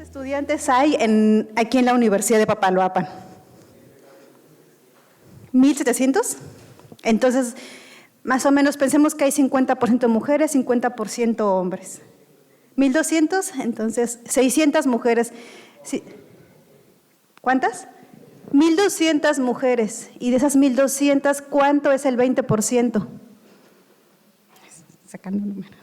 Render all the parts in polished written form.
estudiantes hay aquí en la Universidad de Papaloapan? 1,700. Entonces, más o menos pensemos que hay 50% mujeres, 50% hombres. 1,200, entonces 600 mujeres. Sí. ¿Cuántas? 1,200 mujeres. Y de esas 1,200, ¿cuánto es el 20%? Sacando un número.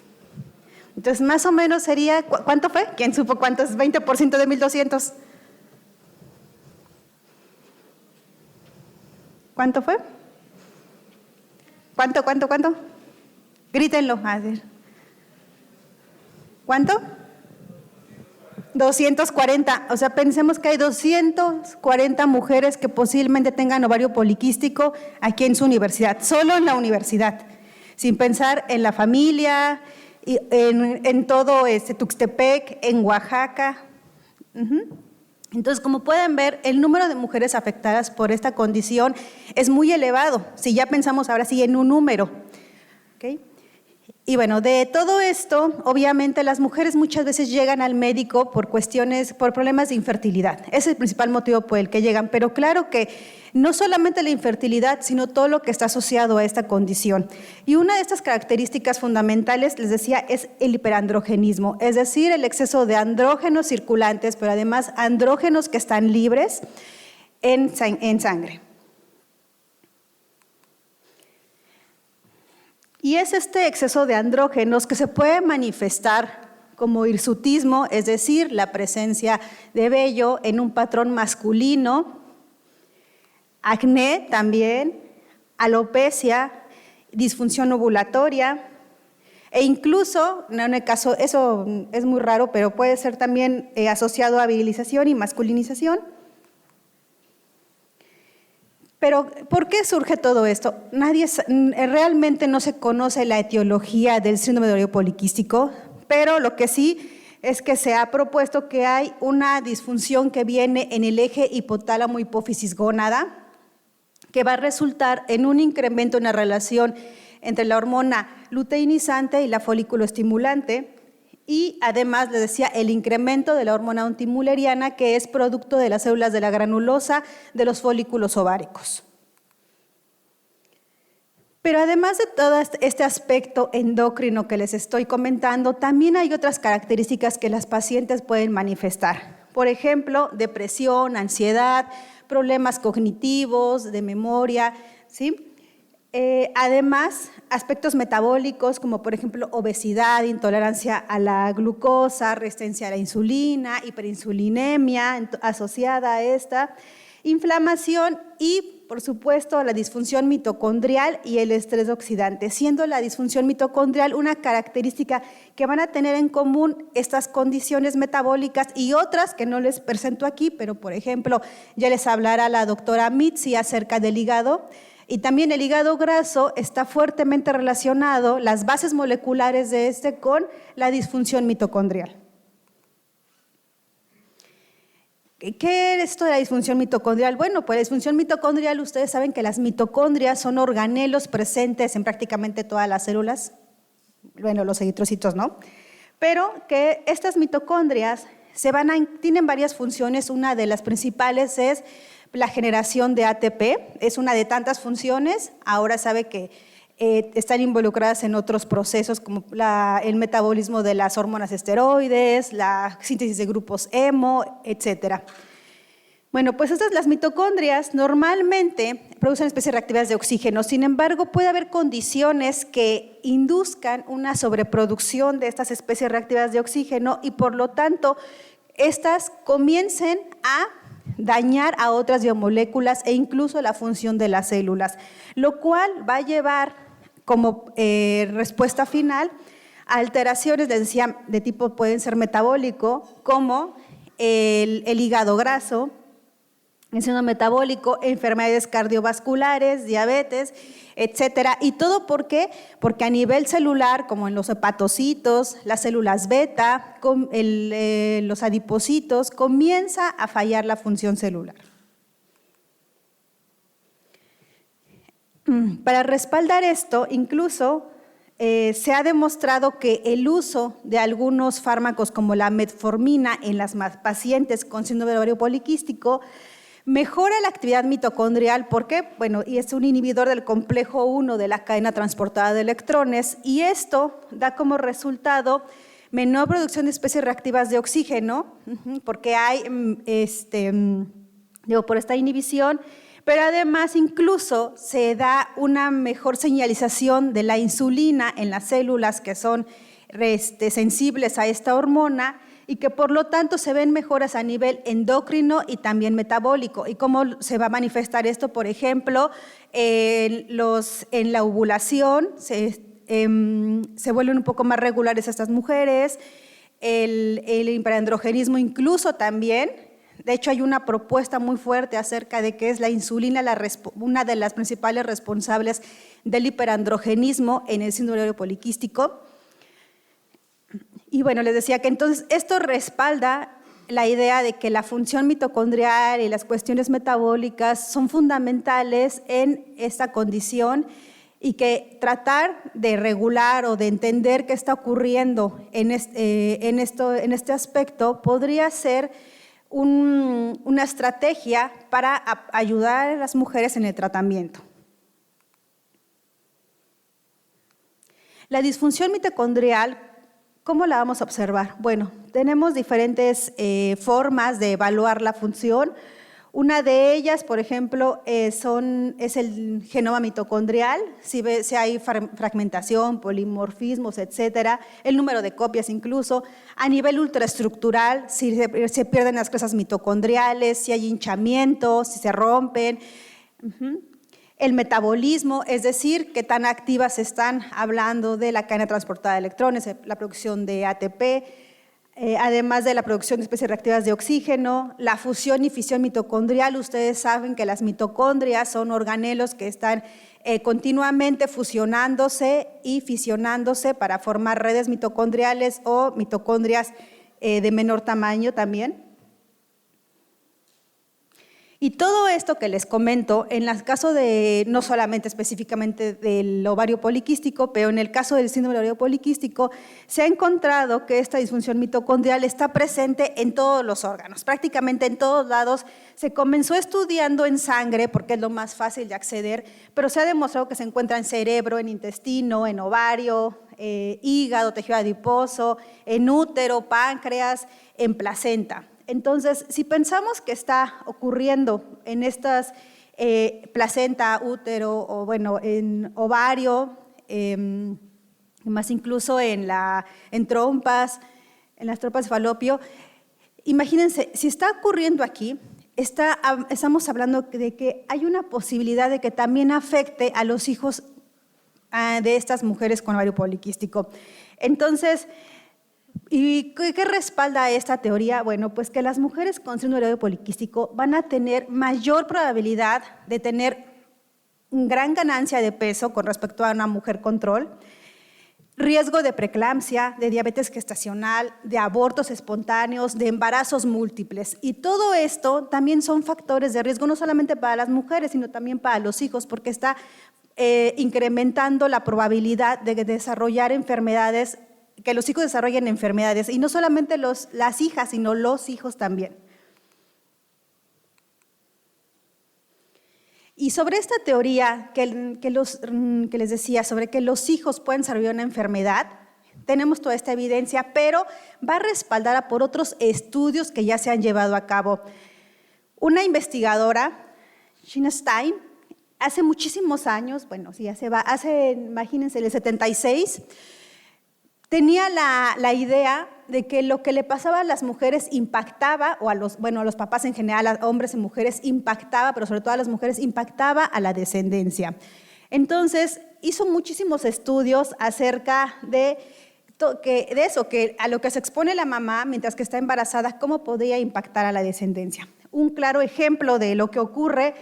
Entonces, más o menos sería, ¿cuánto fue? ¿Quién supo cuánto es 20% de 1,200? ¿Cuánto fue? ¿Cuánto? Grítenlo. A ver. ¿Cuánto? 240. O sea, pensemos que hay 240 mujeres que posiblemente tengan ovario poliquístico aquí en su universidad, solo en la universidad, sin pensar en la familia, en todo Tuxtepec, en Oaxaca. Entonces, como pueden ver, el número de mujeres afectadas por esta condición es muy elevado, si ya pensamos ahora sí en un número. ¿Okay? Y bueno, de todo esto, obviamente las mujeres muchas veces llegan al médico por problemas de infertilidad. Ese es el principal motivo por el que llegan, pero claro que no solamente la infertilidad, sino todo lo que está asociado a esta condición. Y una de estas características fundamentales, les decía, es el hiperandrogenismo, es decir, el exceso de andrógenos circulantes, pero además andrógenos que están libres en sangre. Y es este exceso de andrógenos que se puede manifestar como hirsutismo, es decir, la presencia de vello en un patrón masculino, acné también, alopecia, disfunción ovulatoria e incluso, en el caso, eso es muy raro, pero puede ser también asociado a virilización y masculinización. Pero, ¿por qué surge todo esto? Realmente no se conoce la etiología del síndrome de ovario poliquístico, pero lo que sí es que se ha propuesto que hay una disfunción que viene en el eje hipotálamo-hipófisis-gónada, que va a resultar en un incremento en la relación entre la hormona luteinizante y la folículo estimulante, y además, les decía, el incremento de la hormona antimuleriana, que es producto de las células de la granulosa de los folículos ováricos. Pero además de todo este aspecto endocrino que les estoy comentando, también hay otras características que las pacientes pueden manifestar. Por ejemplo, depresión, ansiedad, problemas cognitivos, de memoria, ¿sí? Además, aspectos metabólicos como por ejemplo obesidad, intolerancia a la glucosa, resistencia a la insulina, hiperinsulinemia asociada a esta, inflamación y por supuesto la disfunción mitocondrial y el estrés oxidante, siendo la disfunción mitocondrial una característica que van a tener en común estas condiciones metabólicas y otras que no les presento aquí, pero por ejemplo ya les hablará la doctora Mitzi acerca del hígado. Y también el hígado graso está fuertemente relacionado, las bases moleculares de este, con la disfunción mitocondrial. ¿Qué es esto de la disfunción mitocondrial? Bueno, pues la disfunción mitocondrial, ustedes saben que las mitocondrias son organelos presentes en prácticamente todas las células, bueno, los eritrocitos no, pero que estas mitocondrias tienen varias funciones, una de las principales es la generación de ATP, es una de tantas funciones, ahora sabe que están involucradas en otros procesos como el metabolismo de las hormonas esteroides, la síntesis de grupos hemo, etcétera. Bueno, pues las mitocondrias normalmente producen especies reactivas de oxígeno, sin embargo puede haber condiciones que induzcan una sobreproducción de estas especies reactivas de oxígeno y por lo tanto estas comiencen a dañar a otras biomoléculas e incluso la función de las células, lo cual va a llevar como respuesta final a alteraciones, les decía, de tipo pueden ser metabólico, como el hígado graso, el síndrome metabólico, enfermedades cardiovasculares, diabetes, etcétera. ¿Y todo por qué? Porque a nivel celular, como en los hepatocitos, las células beta, los adipocitos, comienza a fallar la función celular. Para respaldar esto, incluso se ha demostrado que el uso de algunos fármacos como la metformina en las pacientes con síndrome de ovario poliquístico mejora la actividad mitocondrial. ¿Por qué? Bueno, y es un inhibidor del complejo 1 de la cadena transportada de electrones, y esto da como resultado menor producción de especies reactivas de oxígeno, porque hay, por esta inhibición, pero además incluso se da una mejor señalización de la insulina en las células que son sensibles a esta hormona, y que por lo tanto se ven mejoras a nivel endocrino y también metabólico. ¿Y cómo se va a manifestar esto? Por ejemplo, en la ovulación se vuelven un poco más regulares estas mujeres, el hiperandrogenismo incluso también. De hecho, hay una propuesta muy fuerte acerca de que es la insulina una de las principales responsables del hiperandrogenismo en el síndrome de ovario poliquístico. Y bueno, les decía que entonces esto respalda la idea de que la función mitocondrial y las cuestiones metabólicas son fundamentales en esta condición, y que tratar de regular o de entender qué está ocurriendo en este aspecto podría ser una estrategia para ayudar a las mujeres en el tratamiento. La disfunción mitocondrial, ¿cómo la vamos a observar? Bueno, tenemos diferentes formas de evaluar la función. Una de ellas, por ejemplo, es el genoma mitocondrial, si hay fragmentación, polimorfismos, etcétera, el número de copias incluso. A nivel ultraestructural, si se pierden las crestas mitocondriales, si hay hinchamiento, si se rompen. El metabolismo, es decir, qué tan activas están, hablando de la cadena transportada de electrones, la producción de ATP, además de la producción de especies reactivas de oxígeno, la fusión y fisión mitocondrial. Ustedes saben que las mitocondrias son organelos que están continuamente fusionándose y fisionándose para formar redes mitocondriales o mitocondrias de menor tamaño también. Y todo esto que les comento, en el caso de, no solamente específicamente del ovario poliquístico, pero en el caso del síndrome del ovario poliquístico, se ha encontrado que esta disfunción mitocondrial está presente en todos los órganos, prácticamente en todos lados. Se comenzó estudiando en sangre, porque es lo más fácil de acceder, pero se ha demostrado que se encuentra en cerebro, en intestino, en ovario, hígado, tejido adiposo, en útero, páncreas, en placenta. Entonces, si pensamos que está ocurriendo en estas placenta, útero, o bueno, en ovario, más incluso en trompas, en las trompas de falopio, imagínense, si está ocurriendo aquí, estamos hablando de que hay una posibilidad de que también afecte a los hijos de estas mujeres con ovario poliquístico. Entonces, ¿y qué respalda esta teoría? Bueno, pues que las mujeres con síndrome de ovario poliquístico van a tener mayor probabilidad de tener gran ganancia de peso con respecto a una mujer control, riesgo de preeclampsia, de diabetes gestacional, de abortos espontáneos, de embarazos múltiples. Y todo esto también son factores de riesgo no solamente para las mujeres, sino también para los hijos, porque está incrementando la probabilidad de desarrollar enfermedades, que los hijos desarrollen enfermedades, y no solamente las hijas, sino los hijos también. Y sobre esta teoría que les decía, sobre que los hijos pueden desarrollar una enfermedad, tenemos toda esta evidencia, pero va respaldada por otros estudios que ya se han llevado a cabo. Una investigadora, Sheena Stein, hace muchísimos años, bueno, sí, imagínense, en el 76, tenía la idea de que lo que le pasaba a las mujeres impactaba, o a los papás en general, a hombres y mujeres impactaba, pero sobre todo a las mujeres impactaba a la descendencia. Entonces, hizo muchísimos estudios acerca de eso, que a lo que se expone la mamá mientras que está embarazada, cómo podría impactar a la descendencia. Un claro ejemplo de lo que ocurre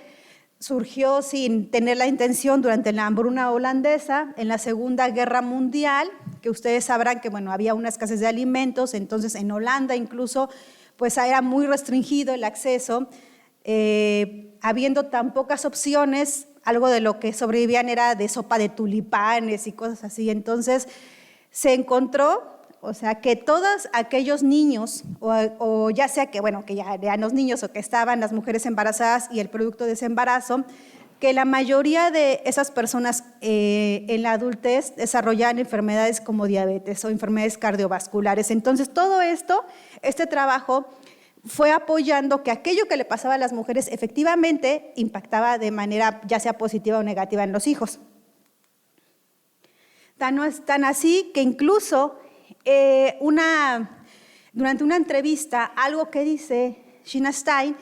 surgió sin tener la intención durante la hambruna holandesa en la Segunda Guerra Mundial, que ustedes sabrán que había una escasez de alimentos. Entonces en Holanda incluso pues era muy restringido el acceso, habiendo tan pocas opciones, algo de lo que sobrevivían era de sopa de tulipanes y cosas así. Entonces se encontró, o sea, que todos aquellos niños, o ya sea que, bueno, que ya eran los niños o que estaban las mujeres embarazadas y el producto de ese embarazo, que la mayoría de esas personas en la adultez desarrollaban enfermedades como diabetes o enfermedades cardiovasculares. Entonces, todo esto, este trabajo fue apoyando que aquello que le pasaba a las mujeres efectivamente impactaba de manera ya sea positiva o negativa en los hijos. Tan así que incluso durante una entrevista, algo que dice Sheena Stein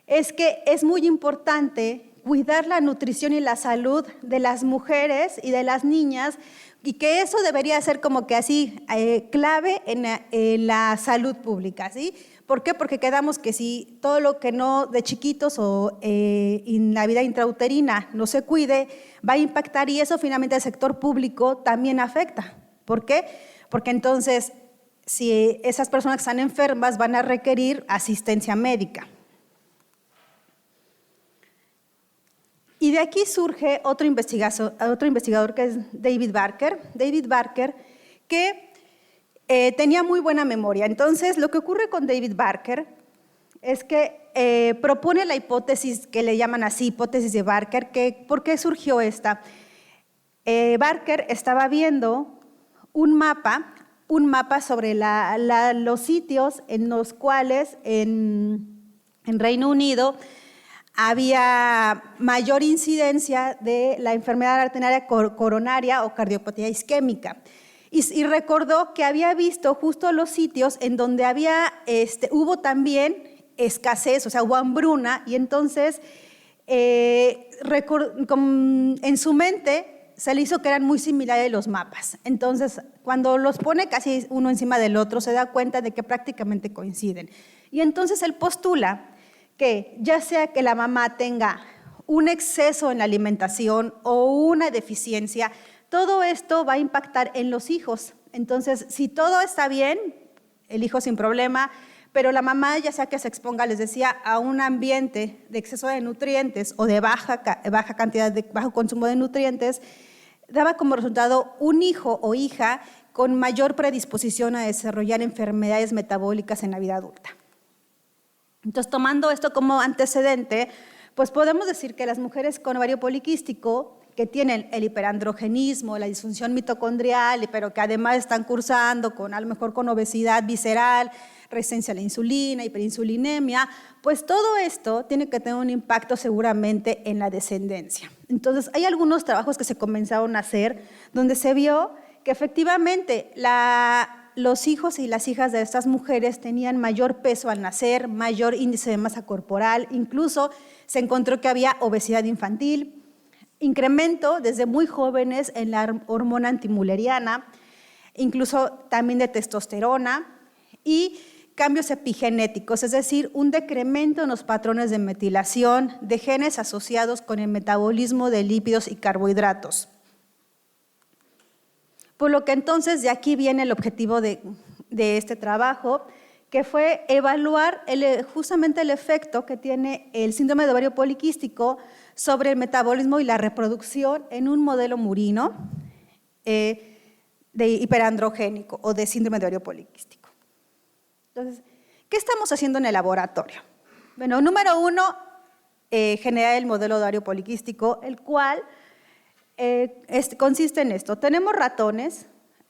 es que es muy importante cuidar la nutrición y la salud de las mujeres y de las niñas, y que eso debería ser como que así clave en la salud pública, ¿sí? ¿Por qué? Porque quedamos que si todo lo que no de chiquitos o en la vida intrauterina no se cuide, va a impactar, y eso finalmente al sector público también afecta. ¿Por qué? Porque entonces, si esas personas que están enfermas van a requerir asistencia médica. Y de aquí surge otro investigador que es David Barker. David Barker, que tenía muy buena memoria. Entonces, lo que ocurre con David Barker es que propone la hipótesis que le llaman así, hipótesis de Barker. ¿Por qué surgió esta? Barker estaba viendo un mapa sobre los sitios en los cuales en Reino Unido había mayor incidencia de la enfermedad arterial coronaria o cardiopatía isquémica. Y recordó que había visto justo los sitios en donde hubo también escasez, o sea, hubo hambruna, y entonces en su mente se le hizo que eran muy similares los mapas. Entonces, cuando los pone casi uno encima del otro, se da cuenta de que prácticamente coinciden. Y entonces él postula que ya sea que la mamá tenga un exceso en la alimentación o una deficiencia, todo esto va a impactar en los hijos. Entonces, si todo está bien, el hijo sin problema, pero la mamá, ya sea que se exponga, les decía, a un ambiente de exceso de nutrientes o de bajo consumo de nutrientes, daba como resultado un hijo o hija con mayor predisposición a desarrollar enfermedades metabólicas en la vida adulta. Entonces, tomando esto como antecedente, pues podemos decir que las mujeres con ovario poliquístico que tienen el hiperandrogenismo, la disfunción mitocondrial, pero que además están cursando a lo mejor con obesidad visceral, resistencia a la insulina, hiperinsulinemia, pues todo esto tiene que tener un impacto seguramente en la descendencia. Entonces, hay algunos trabajos que se comenzaron a hacer donde se vio que efectivamente los hijos y las hijas de estas mujeres tenían mayor peso al nacer, mayor índice de masa corporal, incluso se encontró que había obesidad infantil, incremento desde muy jóvenes en la hormona antimülleriana, incluso también de testosterona, y cambios epigenéticos, es decir, un decremento en los patrones de metilación de genes asociados con el metabolismo de lípidos y carbohidratos. Por lo que entonces de aquí viene el objetivo de este trabajo, que fue evaluar justamente el efecto que tiene el síndrome de ovario poliquístico sobre el metabolismo y la reproducción en un modelo murino de hiperandrogénico o de síndrome de ovario poliquístico. Entonces, ¿qué estamos haciendo en el laboratorio? Bueno, número uno, generar el modelo de ovario poliquístico, el cual consiste en esto. Tenemos ratones,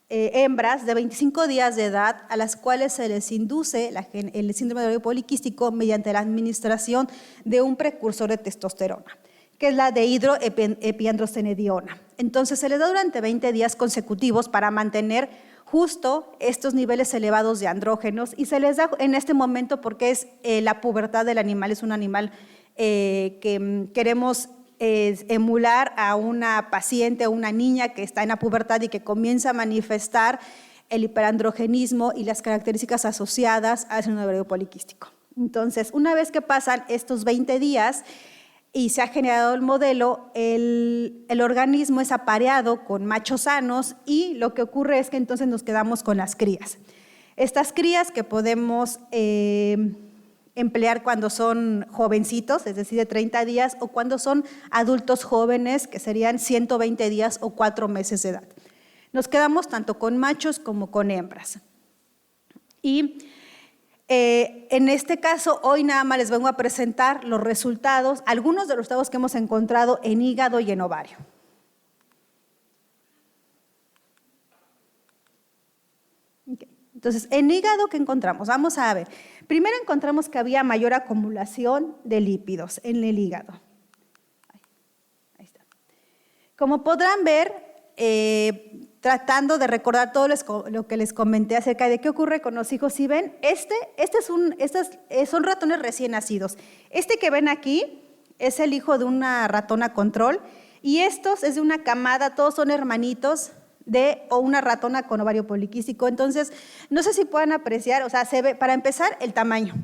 hembras de 25 días de edad, a las cuales se les induce el síndrome de ovario poliquístico mediante la administración de un precursor de testosterona, que es la dehidroepiandrostenediona. Entonces, se les da durante 20 días consecutivos para mantener justo estos niveles elevados de andrógenos, y se les da en este momento porque es la pubertad del animal, es un animal que queremos emular a una paciente o una niña que está en la pubertad y que comienza a manifestar el hiperandrogenismo y las características asociadas al síndrome de ovario poliquístico. Entonces, una vez que pasan estos 20 días y se ha generado el modelo, el organismo es apareado con machos sanos, y lo que ocurre es que entonces nos quedamos con las crías. Estas crías que podemos emplear cuando son jovencitos, es decir, de 30 días, o cuando son adultos jóvenes, que serían 120 días o 4 meses de edad. Nos quedamos tanto con machos como con hembras. Y en este caso, hoy nada más les vengo a presentar los resultados, algunos de los resultados que hemos encontrado en hígado y en ovario. Okay. Entonces, en hígado, ¿qué encontramos? Vamos a ver. Primero encontramos que había mayor acumulación de lípidos en el hígado. Ahí está. Como podrán ver, tratando de recordar todo lo que les comenté acerca de qué ocurre con los hijos, si ven, son ratones recién nacidos. Este que ven aquí es el hijo de una ratona control y estos es de una camada, todos son hermanitos o una ratona con ovario poliquístico. Entonces, no sé si puedan apreciar, o sea, se ve, para empezar, el tamaño.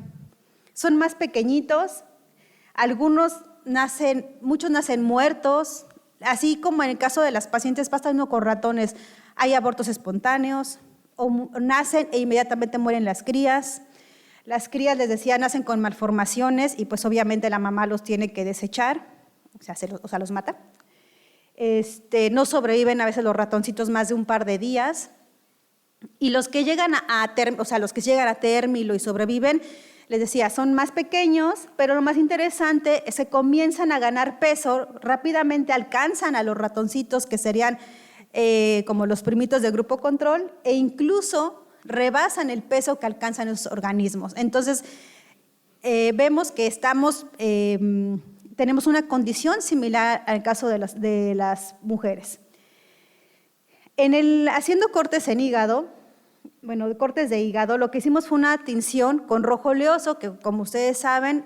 Son más pequeñitos, muchos nacen muertos, así como en el caso de las pacientes pasa uno con ratones, hay abortos espontáneos, o nacen e inmediatamente mueren las crías. Las crías, les decía, nacen con malformaciones y pues obviamente la mamá los tiene que desechar, o sea, los mata. No sobreviven a veces los ratoncitos más de un par de días. Y los que llegan a término y sobreviven, les decía, son más pequeños, pero lo más interesante es que comienzan a ganar peso, rápidamente alcanzan a los ratoncitos que serían como los primitos del grupo control e incluso rebasan el peso que alcanzan esos organismos. Entonces, vemos que tenemos una condición similar al caso de las mujeres. Haciendo cortes en hígado, cortes de hígado, lo que hicimos fue una tinción con rojo oleoso, que como ustedes saben,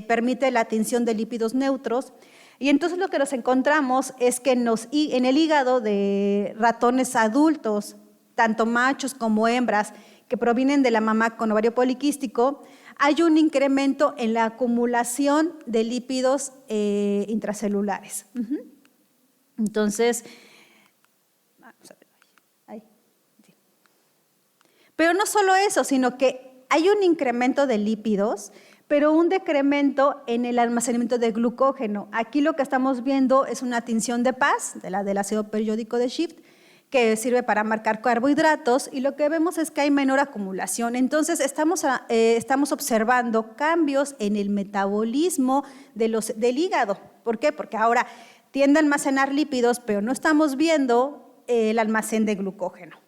permite la tinción de lípidos neutros. Y entonces lo que nos encontramos es que en el hígado de ratones adultos, tanto machos como hembras, que provienen de la mamá con ovario poliquístico, hay un incremento en la acumulación de lípidos intracelulares. Entonces, vamos a ver, ahí. Sí. Pero no solo eso, sino que hay un incremento de lípidos, pero un decremento en el almacenamiento de glucógeno. Aquí lo que estamos viendo es una tinción de Paz, del ácido periódico de Schiff, que sirve para marcar carbohidratos, y lo que vemos es que hay menor acumulación. Entonces, estamos observando cambios en el metabolismo del hígado. ¿Por qué? Porque ahora tiende a almacenar lípidos, pero no estamos viendo el almacén de glucógeno.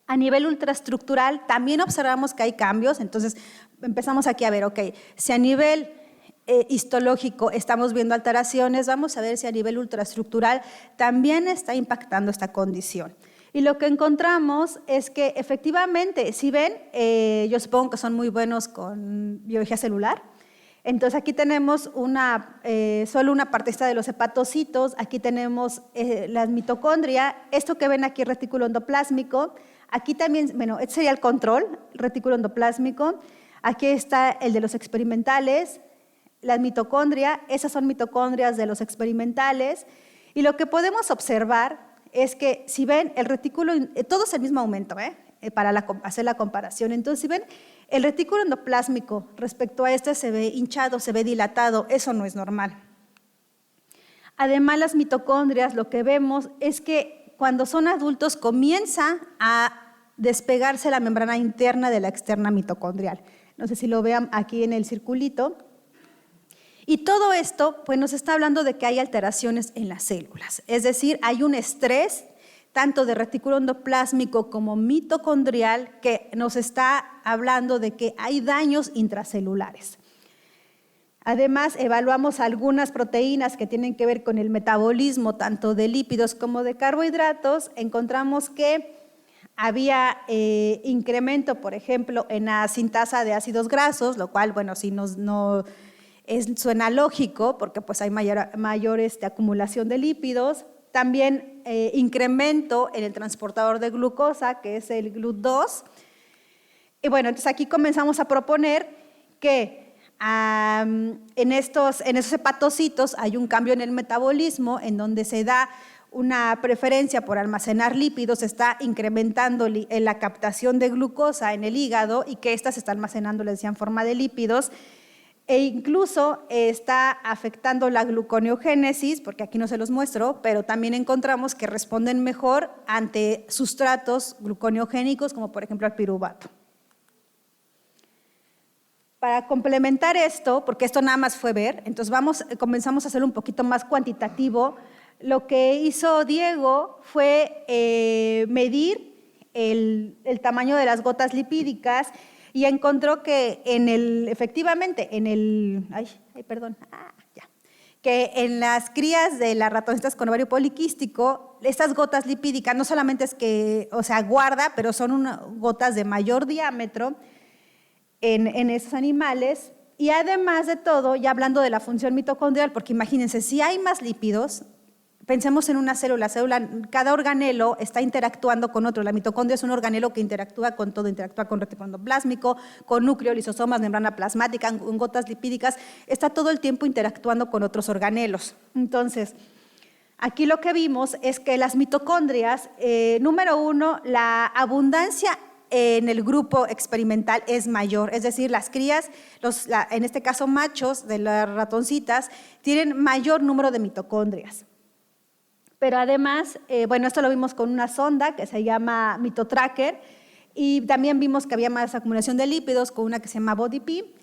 A nivel ultraestructural también observamos que hay cambios, entonces empezamos aquí a ver, ok, si a nivel histológico estamos viendo alteraciones, vamos a ver si a nivel ultraestructural también está impactando esta condición. Y lo que encontramos es que efectivamente, si ven, yo supongo que son muy buenos con biología celular. Entonces aquí tenemos solo una partecita de los hepatocitos, aquí tenemos la mitocondria, esto que ven aquí, retículo endoplásmico, aquí también, este sería el control, retículo endoplásmico, aquí está el de los experimentales, las mitocondrias, esas son mitocondrias de los experimentales, y lo que podemos observar es que, si ven, el retículo, todo es el mismo aumento, para hacer la comparación. Entonces, si ven, el retículo endoplásmico respecto a este se ve hinchado, se ve dilatado, eso no es normal. Además, las mitocondrias, lo que vemos es que cuando son adultos comienza a despegarse la membrana interna de la externa mitocondrial. No sé si lo vean aquí en el circulito. Y todo esto pues, nos está hablando de que hay alteraciones en las células, es decir, hay un estrés tanto de retículo endoplásmico como mitocondrial que nos está hablando de que hay daños intracelulares. Además, evaluamos algunas proteínas que tienen que ver con el metabolismo tanto de lípidos como de carbohidratos. Encontramos que había incremento, por ejemplo, en la sintasa de ácidos grasos, lo cual, bueno, sí no suena lógico porque pues hay mayor acumulación de lípidos. También incremento en el transportador de glucosa, que es el GLUT2. Y bueno, entonces aquí comenzamos a proponer que en esos hepatocitos hay un cambio en el metabolismo en donde se da una preferencia por almacenar lípidos, está incrementando la captación de glucosa en el hígado y que ésta se está almacenando, les decía, en forma de lípidos, e incluso está afectando la gluconeogénesis, porque aquí no se los muestro, pero también encontramos que responden mejor ante sustratos gluconeogénicos, como por ejemplo el piruvato. Para complementar esto, porque esto nada más fue ver, entonces comenzamos a hacer un poquito más cuantitativo. Lo que hizo Diego fue medir el tamaño de las gotas lipídicas y encontró que efectivamente que en las crías de las ratoncitas con ovario poliquístico, estas gotas lipídicas no solamente es que, guarda, pero son gotas de mayor diámetro en esos animales. Y además de todo, ya hablando de la función mitocondrial, porque imagínense, si hay más lípidos, pensemos en una célula, cada organelo está interactuando con otro. La mitocondria es un organelo que interactúa con todo, interactúa con reticulado endoplásmico, con núcleo, lisosomas, membrana plasmática, con gotas lipídicas, está todo el tiempo interactuando con otros organelos. Entonces, aquí lo que vimos es que las mitocondrias, número uno, la abundancia en el grupo experimental es mayor, es decir, las crías, en este caso machos de las ratoncitas, tienen mayor número de mitocondrias. Pero además, esto lo vimos con una sonda que se llama MitoTracker y también vimos que había más acumulación de lípidos con una que se llama BodyP,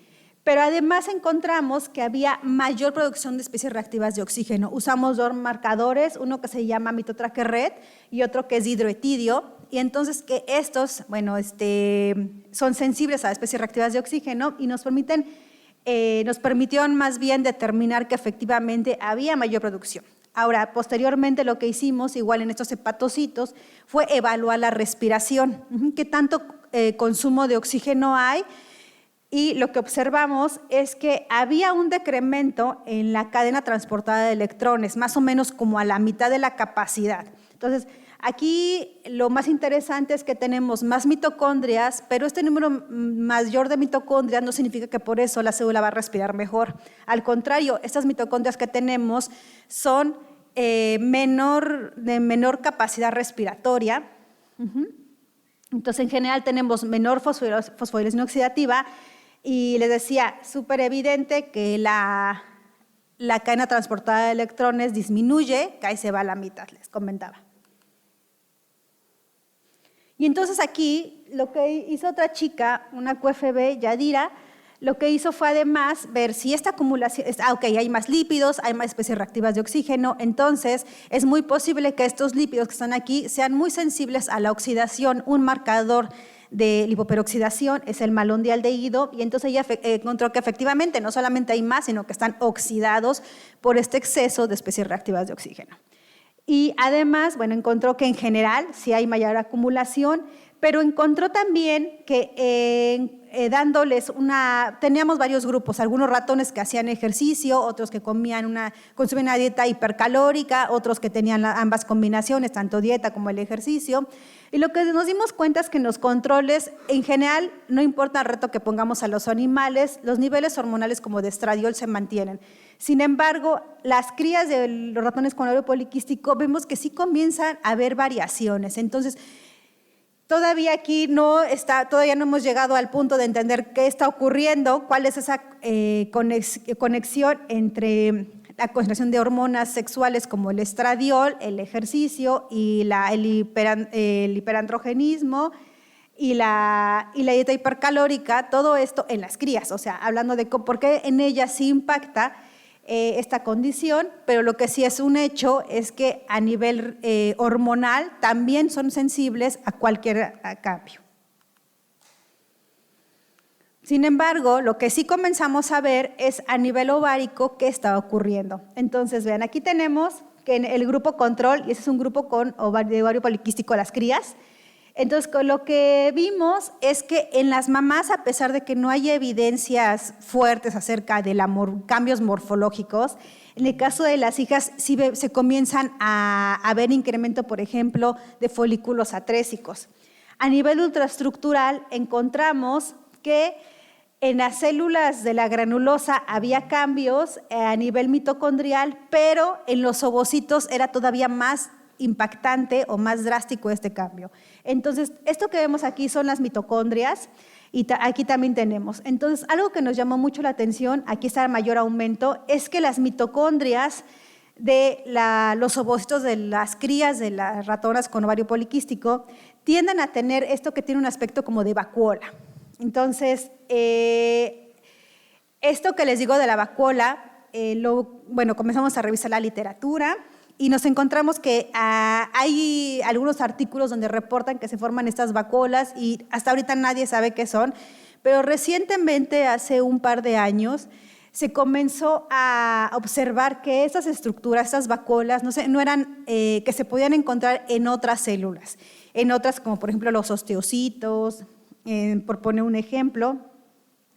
pero además encontramos que había mayor producción de especies reactivas de oxígeno. Usamos dos marcadores, uno que se llama MitoTracker Red y otro que es hidroetidio, y entonces que estos, son sensibles a especies reactivas de oxígeno y nos permitieron más bien determinar que efectivamente había mayor producción. Ahora, posteriormente lo que hicimos, igual en estos hepatocitos, fue evaluar la respiración, qué tanto consumo de oxígeno hay, y lo que observamos es que había un decremento en la cadena transportada de electrones, más o menos como a la mitad de la capacidad. Entonces, aquí lo más interesante es que tenemos más mitocondrias, pero este número mayor de mitocondrias no significa que por eso la célula va a respirar mejor. Al contrario, estas mitocondrias que tenemos son de menor capacidad respiratoria. Entonces, en general tenemos menor fosforilación oxidativa y les decía, súper evidente que la cadena transportada de electrones disminuye, que ahí se va a la mitad, les comentaba. Y entonces aquí lo que hizo otra chica, una QFB, Yadira, lo que hizo fue además ver si esta acumulación, hay más lípidos, hay más especies reactivas de oxígeno, entonces es muy posible que estos lípidos que están aquí sean muy sensibles a la oxidación. Un marcador de lipoperoxidación es el malondialdehído, y entonces ella encontró que efectivamente no solamente hay más, sino que están oxidados por este exceso de especies reactivas de oxígeno. Y además, encontró que en general sí hay mayor acumulación, pero encontró también que teníamos varios grupos, algunos ratones que hacían ejercicio, otros que consumían una dieta hipercalórica, otros que tenían ambas combinaciones, tanto dieta como el ejercicio. Y lo que nos dimos cuenta es que en los controles, en general, no importa el reto que pongamos a los animales, los niveles hormonales como de estradiol se mantienen. Sin embargo, las crías de los ratones con ovario poliquístico vemos que sí comienzan a haber variaciones. Entonces, todavía todavía no hemos llegado al punto de entender qué está ocurriendo, cuál es esa conexión entre la concentración de hormonas sexuales como el estradiol, el ejercicio y el hiperandrogenismo y la dieta hipercalórica, todo esto en las crías, hablando de por qué en ellas sí impacta esta condición, pero lo que sí es un hecho es que a nivel hormonal también son sensibles a cualquier cambio. Sin embargo, lo que sí comenzamos a ver es a nivel ovárico qué está ocurriendo. Entonces, vean, aquí tenemos que en el grupo control, y ese es un grupo de ovario poliquístico, las crías. Entonces, lo que vimos es que en las mamás, a pesar de que no hay evidencias fuertes acerca de cambios morfológicos, en el caso de las hijas sí se comienzan a ver incremento, por ejemplo, de folículos atrésicos. A nivel ultraestructural encontramos que en las células de la granulosa había cambios a nivel mitocondrial, pero en los ovocitos era todavía más impactante o más drástico este cambio. Entonces, esto que vemos aquí son las mitocondrias y aquí también tenemos. Entonces, algo que nos llamó mucho la atención, aquí está el mayor aumento, es que las mitocondrias de los ovocitos de las crías de las ratonas con ovario poliquístico tienden a tener esto que tiene un aspecto como de vacuola. Entonces, esto que les digo de la vacuola, comenzamos a revisar la literatura y nos encontramos que hay algunos artículos donde reportan que se forman estas vacuolas y hasta ahorita nadie sabe qué son, pero recientemente, hace un par de años, se comenzó a observar que estas estructuras, estas vacuolas, no eran que se podían encontrar en otras células, en otras como por ejemplo los osteocitos, por poner un ejemplo,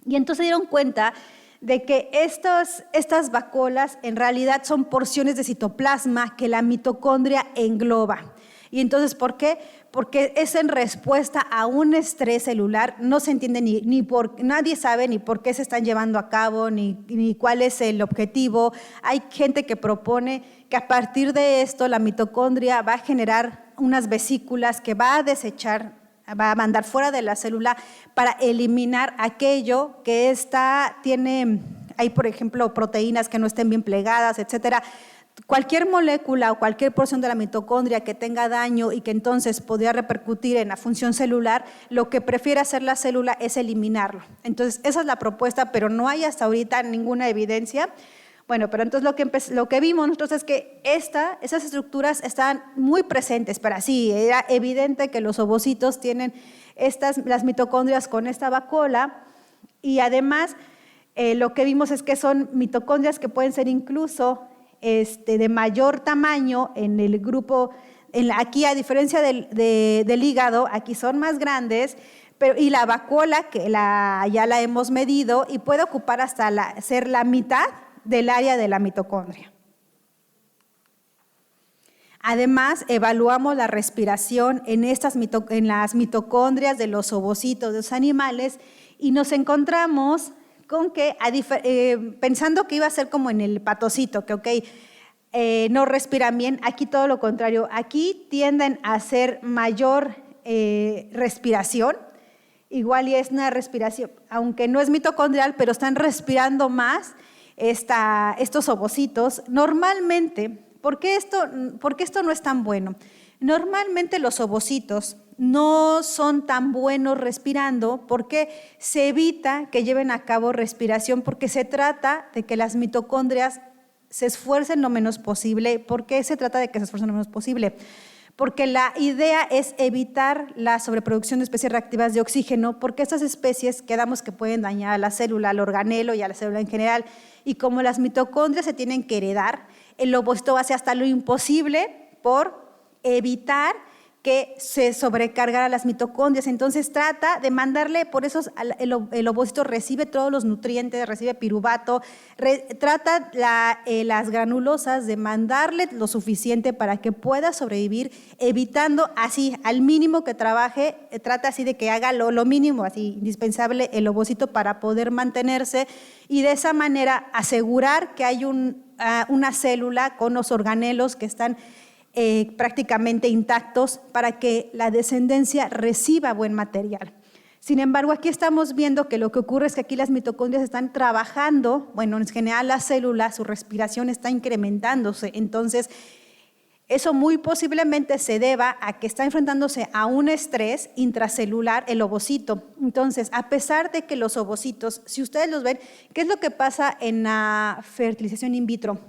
y entonces se dieron cuenta de que estas vacuolas en realidad son porciones de citoplasma que la mitocondria engloba. Y entonces, ¿por qué? Porque es en respuesta a un estrés celular, no se entiende nadie sabe ni por qué se están llevando a cabo, ni cuál es el objetivo. Hay gente que propone que a partir de esto la mitocondria va a generar unas vesículas que va a desechar, va a mandar fuera de la célula para eliminar aquello que hay por ejemplo proteínas que no estén bien plegadas, etcétera. Cualquier molécula o cualquier porción de la mitocondria que tenga daño y que entonces podría repercutir en la función celular, lo que prefiere hacer la célula es eliminarlo. Entonces, esa es la propuesta, pero no hay hasta ahorita ninguna evidencia. Bueno, pero entonces lo que vimos nosotros es que esas estructuras están muy presentes, pero sí, era evidente que los ovocitos tienen las mitocondrias con esta vacuola y además lo que vimos es que son mitocondrias que pueden ser incluso de mayor tamaño en el grupo, aquí a diferencia del hígado, aquí son más grandes, y la vacuola, que ya la hemos medido, y puede ocupar hasta ser la mitad del área de la mitocondria. Además, evaluamos la respiración en las mitocondrias de los ovocitos de los animales y nos encontramos con que, pensando que iba a ser como en el patocito, que no respiran bien, aquí todo lo contrario, aquí tienden a hacer mayor respiración, igual y es una respiración, aunque no es mitocondrial, pero están respirando más estos ovocitos. Normalmente, ¿por qué esto no es tan bueno? Normalmente los ovocitos no son tan buenos respirando porque se evita que lleven a cabo respiración, porque se trata de que las mitocondrias se esfuercen lo menos posible. ¿Por qué se trata de que se esfuercen lo menos posible? Porque la idea es evitar la sobreproducción de especies reactivas de oxígeno, porque estas especies quedamos que pueden dañar a la célula, al organelo y a la célula en general. Y como las mitocondrias se tienen que heredar, el ovocito va a hacer hasta lo imposible por evitar que se sobrecargara las mitocondrias. Entonces trata de mandarle, por eso el ovocito recibe todos los nutrientes, recibe piruvato, trata las granulosas de mandarle lo suficiente para que pueda sobrevivir, evitando así al mínimo que trabaje, trata así de que haga lo mínimo, así indispensable el ovocito para poder mantenerse y de esa manera asegurar que hay una célula con los organelos que están prácticamente intactos para que la descendencia reciba buen material. Sin embargo, aquí estamos viendo que lo que ocurre es que aquí las mitocondrias están trabajando, en general las células, su respiración está incrementándose, entonces eso muy posiblemente se deba a que está enfrentándose a un estrés intracelular el ovocito. Entonces, a pesar de que los ovocitos, si ustedes los ven, ¿qué es lo que pasa en la fertilización in vitro?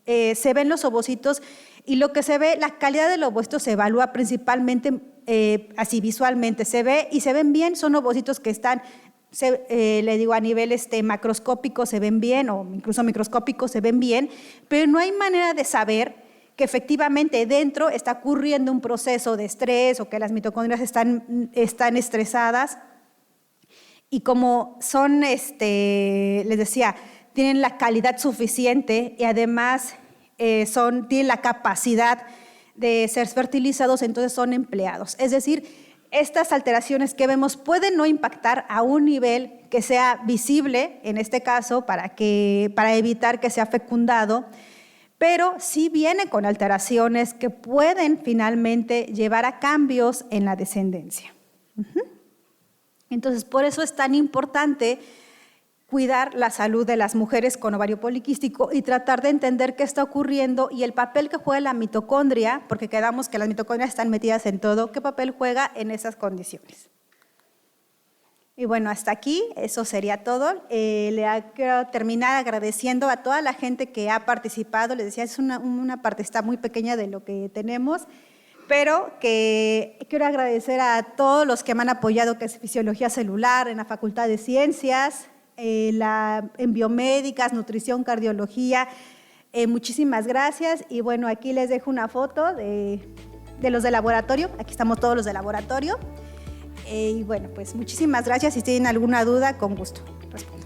Se ven los ovocitos y lo que se ve, la calidad del ovocito se evalúa principalmente así visualmente, se ven bien, son ovocitos que están, le digo a nivel macroscópico se ven bien o incluso microscópico se ven bien, pero no hay manera de saber que efectivamente dentro está ocurriendo un proceso de estrés o que las mitocondrias están estresadas y como son, les decía, tienen la calidad suficiente y además tienen la capacidad de ser fertilizados, entonces son empleados. Es decir, estas alteraciones que vemos pueden no impactar a un nivel que sea visible, en este caso, para evitar que sea fecundado, pero sí viene con alteraciones que pueden finalmente llevar a cambios en la descendencia. Entonces, por eso es tan importante cuidar la salud de las mujeres con ovario poliquístico y tratar de entender qué está ocurriendo y el papel que juega la mitocondria, porque quedamos que las mitocondrias están metidas en todo, qué papel juega en esas condiciones. Y bueno, hasta aquí, eso sería todo. Quiero terminar agradeciendo a toda la gente que ha participado. Les decía, es una parte está muy pequeña de lo que tenemos, pero que quiero agradecer a todos los que me han apoyado, que es Fisiología Celular, en la Facultad de Ciencias, en Biomédicas, Nutrición, Cardiología. Muchísimas gracias. Y bueno, aquí les dejo una foto de los de laboratorio. Aquí estamos todos los de laboratorio. Y bueno, pues muchísimas gracias. Si tienen alguna duda, con gusto respondo.